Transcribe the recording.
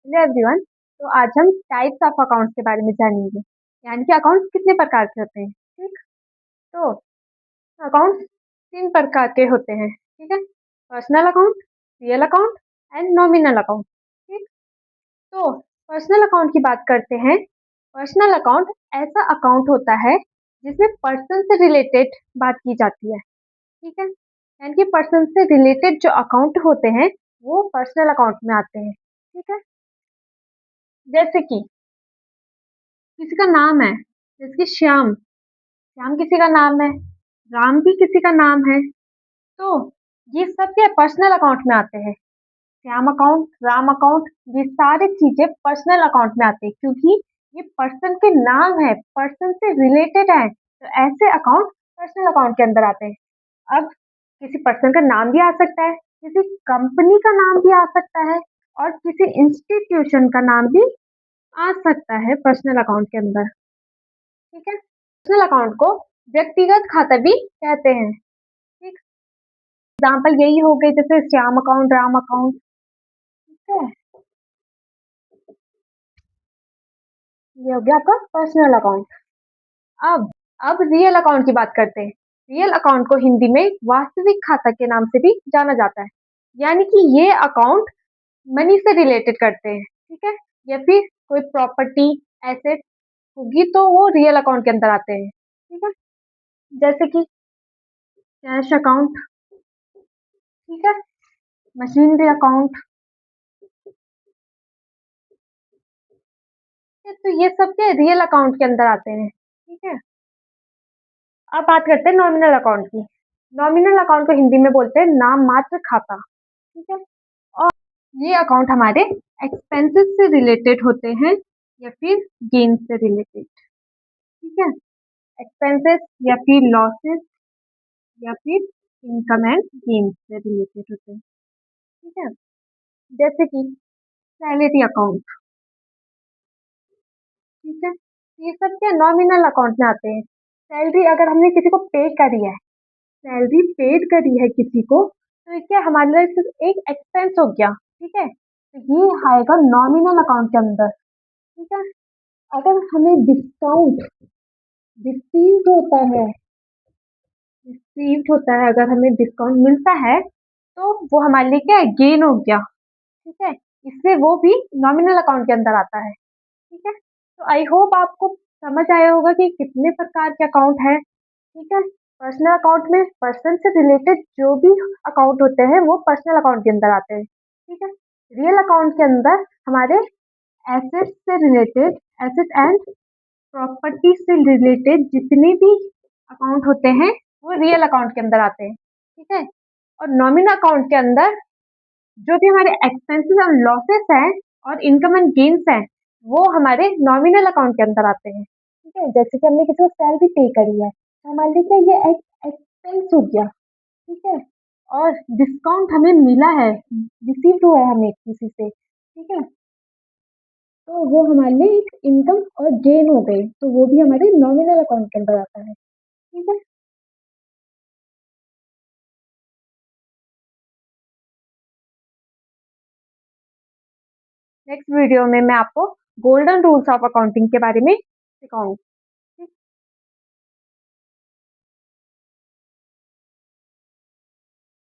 Hello everyone. तो आज हम टाइप्स ऑफ अकाउंट्स के बारे में जानेंगे, यानी कि अकाउंट्स कितने प्रकार के होते हैं। ठीक, तो अकाउंट्स तीन प्रकार के होते हैं। ठीक है, personal account, real account and nominal account. ठीक, तो पर्सनल अकाउंट की बात करते हैं। पर्सनल अकाउंट ऐसा अकाउंट होता है जिसमें पर्सन से रिलेटेड बात की जाती है। ठीक है, यानी कि पर्सन से रिलेटेड जो अकाउंट होते हैं वो पर्सनल अकाउंट में आते हैं। ठीक है, जैसे कि किसी का नाम है, जैसे कि श्याम। श्याम किसी का नाम है, राम भी किसी का नाम है। तो ये सब क्या पर्सनल अकाउंट में आते हैं। श्याम अकाउंट, राम अकाउंट, ये सारी चीजें पर्सनल अकाउंट में आते हैं क्योंकि ये पर्सन के नाम है, पर्सन से रिलेटेड है, तो ऐसे अकाउंट पर्सनल अकाउंट के अंदर आते हैं। अब किसी पर्सन का नाम भी आ सकता है, किसी कंपनी का नाम भी आ सकता है, और किसी इंस्टीट्यूशन का नाम भी आ सकता है पर्सनल अकाउंट के अंदर। ठीक है, पर्सनल अकाउंट को व्यक्तिगत खाता भी कहते हैं। ठीक, एग्जाम्पल यही हो गए जैसे श्याम अकाउंट, राम अकाउंट। ठीक है, ये हो गया आपका पर्सनल अकाउंट। अब अब रियल अकाउंट की बात करते हैं। रियल अकाउंट को हिंदी में वास्तविक खाता के नाम से भी जाना जाता है, यानी कि ये अकाउंट मनी से रिलेटेड करते हैं। ठीक है, या फिर कोई प्रॉपर्टी, एसेट होगी तो वो रियल अकाउंट के अंदर आते हैं। ठीक है, जैसे कि कैश अकाउंट। ठीक है, मशीनरी अकाउंट। तो ये सब के रियल अकाउंट के अंदर आते हैं। ठीक है, अब बात करते हैं नॉमिनल अकाउंट की। नॉमिनल अकाउंट को हिंदी में बोलते हैं नाम मात्र खाता। ठीक है, और ये अकाउंट हमारे एक्सपेंसेस से रिलेटेड होते हैं या फिर गेन से रिलेटेड। ठीक है, एक्सपेंसेस या फिर लॉसेस या फिर इनकम एंड गेन से रिलेटेड होते हैं। ठीक है, जैसे कि सैलरी अकाउंट। ठीक है, ये सब क्या नॉमिनल अकाउंट में आते हैं। सैलरी अगर हमने किसी को पे करी है, सैलरी पेड करी है किसी को, तो ये क्या हमारे लिए सिर्फ एक एक्सपेंस हो गया। ठीक है, तो ये आएगा नॉमिनल अकाउंट के अंदर। ठीक है, अगर हमें डिस्काउंट रिसीव्ड होता है, रिसीव्ड होता है, अगर हमें डिस्काउंट मिलता है तो वो हमारे लिए क्या है, गेन हो गया। ठीक है, इससे वो भी नॉमिनल अकाउंट के अंदर आता है। ठीक है, तो आई होप आपको समझ आया होगा कि कितने प्रकार के अकाउंट हैं। ठीक है, पर्सनल अकाउंट में पर्सन से रिलेटेड जो भी अकाउंट होते हैं वो पर्सनल अकाउंट के अंदर आते हैं। ठीक है, रियल अकाउंट के अंदर हमारे एसेट से रिलेटेड, एसेट एंड प्रॉपर्टी से रिलेटेड जितने भी अकाउंट होते हैं वो रियल अकाउंट के अंदर आते हैं। ठीक है, और नॉमिनल अकाउंट के अंदर जो भी हमारे एक्सपेंसेस और लॉसेस हैं और इनकम एंड गेन्स हैं वो हमारे नॉमिनल अकाउंट के अंदर आते हैं। ठीक है, जैसे कि हमने किसी को सैलरी पे करी है तो हमारे लिए क्या ये एक्सपेंस हो गया। ठीक है, और डिस्काउंट हमें मिला है, रिसीव हुआ है हमें किसी से। ठीक है, तो वो हमारे लिए एक इनकम और गेन हो गए, तो वो भी हमारे नॉमिनल अकाउंट के अंदर आता है। ठीक है, नेक्स्ट वीडियो में मैं आपको गोल्डन रूल्स ऑफ अकाउंटिंग के बारे में सिखाऊंगी।